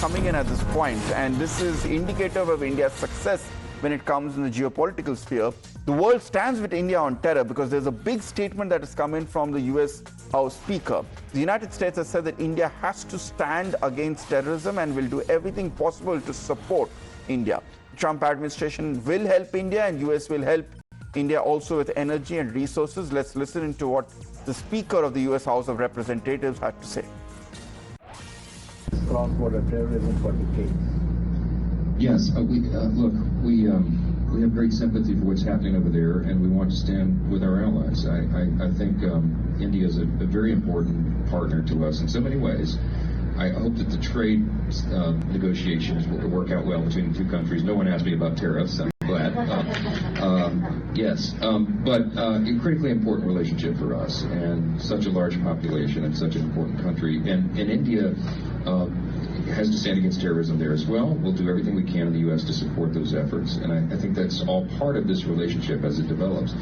coming in at this point, and this is indicative of India's success when it comes in the geopolitical sphere. The world stands with India on terror because there's a big statement that has come in from the US House Speaker. The United States has said that India has to stand against terrorism and will do everything possible to support India. The Trump administration will help India, and US will help India also with energy and resources. Let's listen into what the Speaker of the US House of Representatives had to say. Cross-border terrorism for decades. Yes, we have great sympathy for what's happening over there, and we want to stand with our allies. I think India is a very important partner to us in so many ways. I hope that the trade negotiations will work out well between the two countries. No one asked me about tariffs. I'm glad. But a critically important relationship for us, and such a large population and such an important country. And India has to stand against terrorism there as well. We'll do everything we can in the U.S. to support those efforts, and I think that's all part of this relationship as it develops.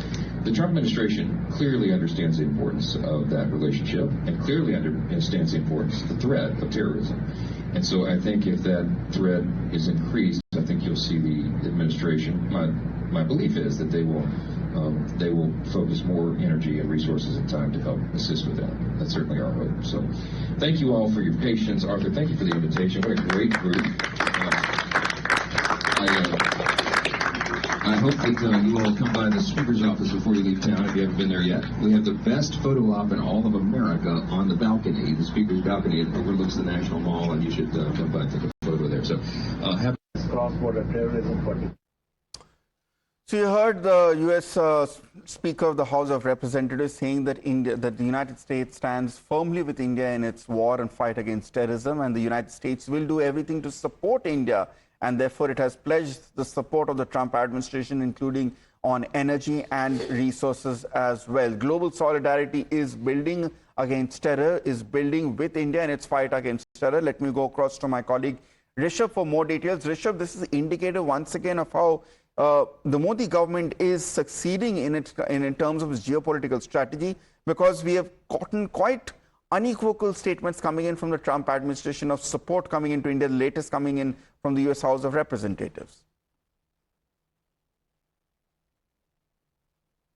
The Trump administration clearly understands the importance of that relationship and clearly understands the importance of the threat of terrorism. And so I think if that threat is increased, I think you'll see the administration, my belief is that they will focus more energy and resources and time to help assist with that. That's certainly our hope. So thank you all for your patience. Arthur, thank you for the invitation. What a great group. I hope that you all come by the Speaker's office before you leave town if you haven't been there yet. We have the best photo op in all of America on the balcony, the Speaker's balcony. It overlooks the National Mall, and you should come by and take a photo there. So have Cross-border terrorism for decades. So you heard the U.S. Speaker of the House of Representatives saying that the United States stands firmly with India in its war and fight against terrorism, and the United States will do everything to support India, and therefore it has pledged the support of the Trump administration, including on energy and resources as well. Global solidarity is building against terror, is building with India in its fight against terror. Let me go across to my colleague Rishabh for more details. Rishabh, this is indicative once again of how the Modi government is succeeding in terms of its geopolitical strategy, because we have gotten quite unequivocal statements coming in from the Trump administration of support coming into India, the latest coming in from the US House of Representatives.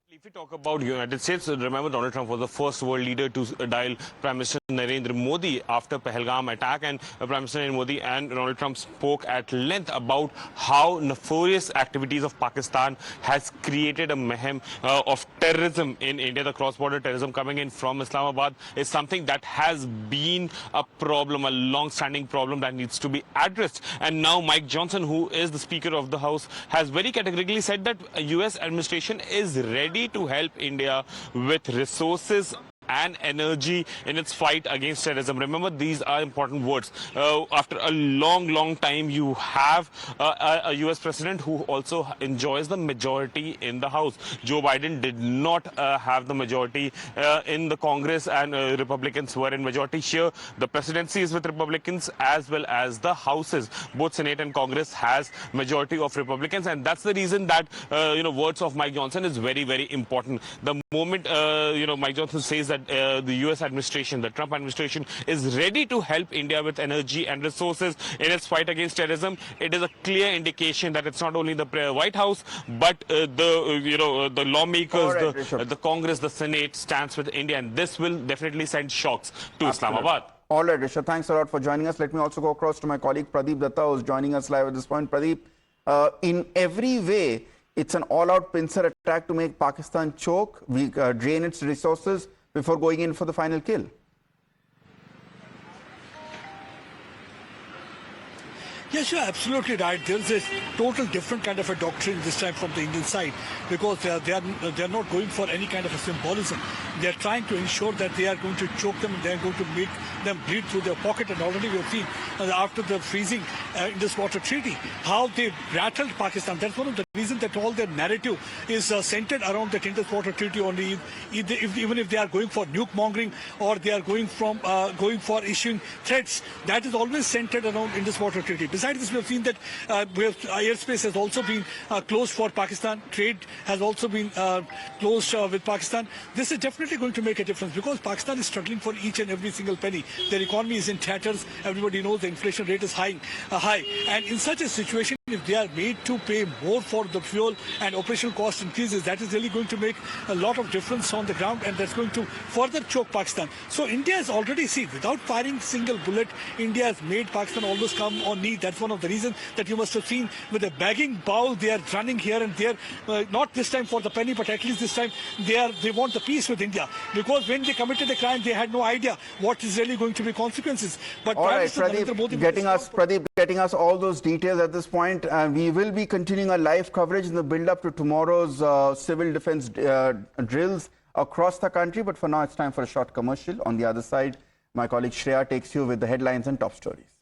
If we talk about the United States, remember Donald Trump was the first world leader to dial Prime Minister Narendra Modi after Pahalgam attack, and Prime Minister Narendra Modi and Donald Trump spoke at length about how nefarious activities of Pakistan has created a mayhem of terrorism in India. The cross-border terrorism coming in from Islamabad is something that has been a problem, a long-standing problem that needs to be addressed. And now Mike Johnson, who is the Speaker of the House, has very categorically said that U.S. administration is ready to help India with resources and energy in its fight against terrorism. Remember, these are important words. After a long time, you have a U.S. president who also enjoys the majority in the House. Joe Biden did not have the majority in the Congress, and Republicans were in majority here. The presidency is with Republicans as well as the Houses. Both Senate and Congress has majority of Republicans, and that's the reason that words of Mike Johnson is very important. The moment Mike Johnson says that the U.S. administration, the Trump administration, is ready to help India with energy and resources in its fight against terrorism, it is a clear indication that it's not only the White House, but the lawmakers, the Congress, the Senate stands with India, and this will definitely send shocks to Islamabad. All right, Rishabh, thanks a lot for joining us. Let me also go across to my colleague Pradeep Datta, who's joining us live at this point. Pradeep, in every way, it's an all-out pincer attack to make Pakistan choke, drain its resources before going in for the final kill. Yes, you're absolutely right. There's a total different kind of a doctrine this time from the Indian side, because they are not going for any kind of a symbolism. They're trying to ensure that they are going to choke them, and they're going to make them bleed through their pocket. And already we've seen after the freezing in this water treaty, how they rattled Pakistan. That's one of the reason that all their narrative is centered around the Indus Water Treaty only. Even if they are going for nuke mongering or they are going for issuing threats, that is always centered around Indus Water Treaty. Besides this, we have seen that airspace has also been closed for Pakistan. Trade has also been closed with Pakistan. This is definitely going to make a difference because Pakistan is struggling for each and every single penny. Their economy is in tatters. Everybody knows the inflation rate is high. And in such a situation, if they are made to pay more for the fuel and operational cost increases, that is really going to make a lot of difference on the ground, and that's going to further choke Pakistan. So India has already seen, without firing single bullet, India has made Pakistan almost come on knee. That's one of the reasons that you must have seen with a begging bowl. They are running here and there, not this time for the penny, but at least this time they want the peace with India, because when they committed a crime, they had no idea what is really going to be consequences. But all right, Pradeep, getting us all those details at this point. We will be continuing our live coverage in the build-up to tomorrow's civil defense drills across the country. But for now, it's time for a short commercial. On the other side, my colleague Shreya takes you with the headlines and top stories.